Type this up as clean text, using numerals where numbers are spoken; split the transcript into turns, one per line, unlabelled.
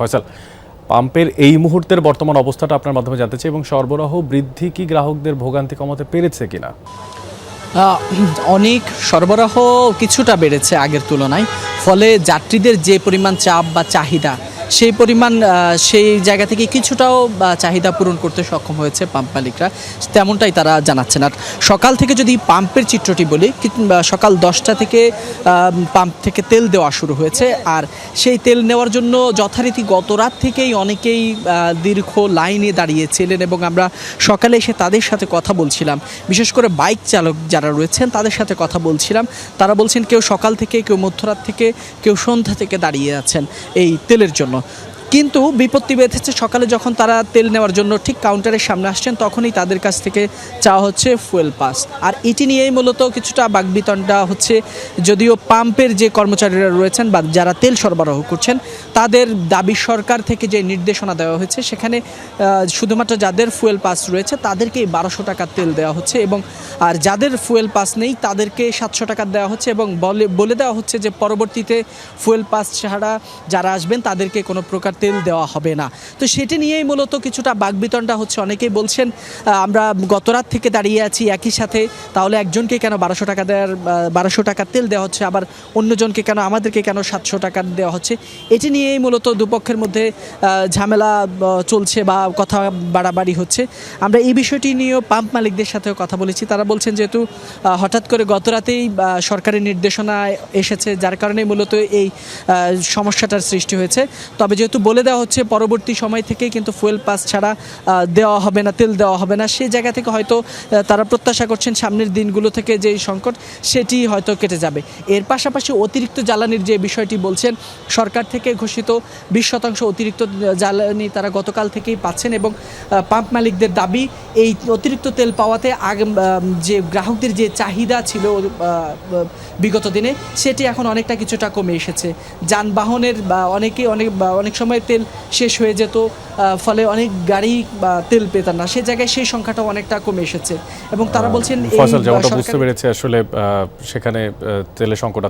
ফয়সাল, পাম্পের এই মুহূর্তের বর্তমান অবস্থাটা আপনার মাধ্যমে জানতে চাই এবং সরবরাহ বৃদ্ধি কি গ্রাহকদের ভোগান্তি কমাতে পেরেছে কিনা?
অনেক সরবরাহ কিছুটা বেড়েছে আগের তুলনায়, ফলে যাত্রীদের যে পরিমাণ চাপ বা চাহিদা সেই পরিমাণ সেই জায়গা থেকে কিছুটাও চাহিদা পূরণ করতে সক্ষম হয়েছে পাম্প মালিকরা, তেমনটাই তারা জানাচ্ছেন। আর সকাল থেকে যদি পাম্পের চিত্রটি বলি, সকাল 10টা থেকে পাম্প থেকে তেল দেওয়া শুরু হয়েছে। আর সেই তেল নেওয়ার জন্য যথারীতি গত রাত থেকেই অনেকেই দীর্ঘ লাইনে দাঁড়িয়েছিলেন এবং আমরা সকালে এসে তাদের সাথে কথা বলছিলাম, বিশেষ করে বাইক চালক যারা রয়েছেন তাদের সাথে কথা বলছিলাম। তারা বলছেন কেউ সকাল থেকে, কেউ মধ্যরাত থেকে, কেউ সন্ধ্যা থেকে দাঁড়িয়ে আছেন এই তেলের জন্য। কিন্তু বিপত্তি বেঁধেছে সকালে যখন তারা তেল নেওয়ার জন্য ঠিক কাউন্টারের সামনে আসছেন, তখনই তাদের কাছ থেকে চাওয়া হচ্ছে ফুয়েল পাস। আর এটি নিয়েই মূলত কিছুটা বাকবিতণ্ডা হচ্ছে। যদিও পাম্পের যে কর্মচারীরা রয়েছেন বা যারা তেল সরবরাহ করছেন, তাদের দাবি সরকার থেকে যে নির্দেশনা দেওয়া হয়েছে সেখানে শুধুমাত্র যাদের ফুয়েল পাস রয়েছে তাদেরকেই 1200 টাকার তেল দেওয়া হচ্ছে, এবং আর যাদের ফুয়েল পাস নেই তাদেরকে 700 টাকা দেওয়া হচ্ছে, এবং বলে দেওয়া হচ্ছে যে পরবর্তীতে ফুয়েল পাস ছাড়া যারা আসবেন তাদেরকে কোনো প্রকার তেল দেওয়া হবে না। তো সেটি নিয়েই মূলত কিছুটা বাকবিতণ্ডা হচ্ছে। অনেকেই বলছেন আমরা গতরাত থেকে দাঁড়িয়ে আছি একই সাথে, তাহলে একজনকে কেন 1200 টাকা দেওয়ার 1200 টাকার তেল দেওয়া হচ্ছে, আবার অন্যজনকে কেন, আমাদেরকে কেন 700 টাকা দেওয়া হচ্ছে। এটি নিয়েই মূলত দুপক্ষের মধ্যে ঝামেলা চলছে বা কথা বাড়াবাড়ি হচ্ছে। আমরা এই বিষয়টি নিয়েও পাম্প মালিকদের সাথেও কথা বলেছি। তারা বলছেন যেহেতু হঠাৎ করে গতরাতেই সরকারের নির্দেশনা এসেছে, যার কারণে মূলত এই সমস্যাটার সৃষ্টি হয়েছে। তবে যেহেতু বলে দেওয়া হচ্ছে পরবর্তী সময় থেকেই কিন্তু ফুয়েল পাস ছাড়া দেওয়া হবে না, তেল দেওয়া হবে না, সেই জায়গা থেকে হয়তো তারা প্রত্যাশা করছেন সামনের দিনগুলো থেকে যে সংকট সেটি হয়তো কেটে যাবে। এর পাশাপাশি অতিরিক্ত জ্বালানির যে বিষয়টি বলছেন, সরকার থেকে ঘোষিত 20% অতিরিক্ত জ্বালানি তারা গতকাল থেকেই পাচ্ছেন, এবং পাম্প মালিকদের দাবি এই অতিরিক্ত তেল পাওয়াতে আগে যে গ্রাহকদের যে চাহিদা ছিল বিগত দিনে, সেটি এখন অনেকটা কিছুটা কমে এসেছে। যানবাহনের অনেক সময় তেল শেষ হয়ে যেত, ফলে অনেক গাড়ি তেল পেতেন না, সে জায়গায় সেই সংখ্যাটাও অনেকটা কমে এসেছে। এবং তারা বলছেন
ফয়সাল, যেমনটা বুঝতে পেরেছে আসলে সেখানে তেলের সংকট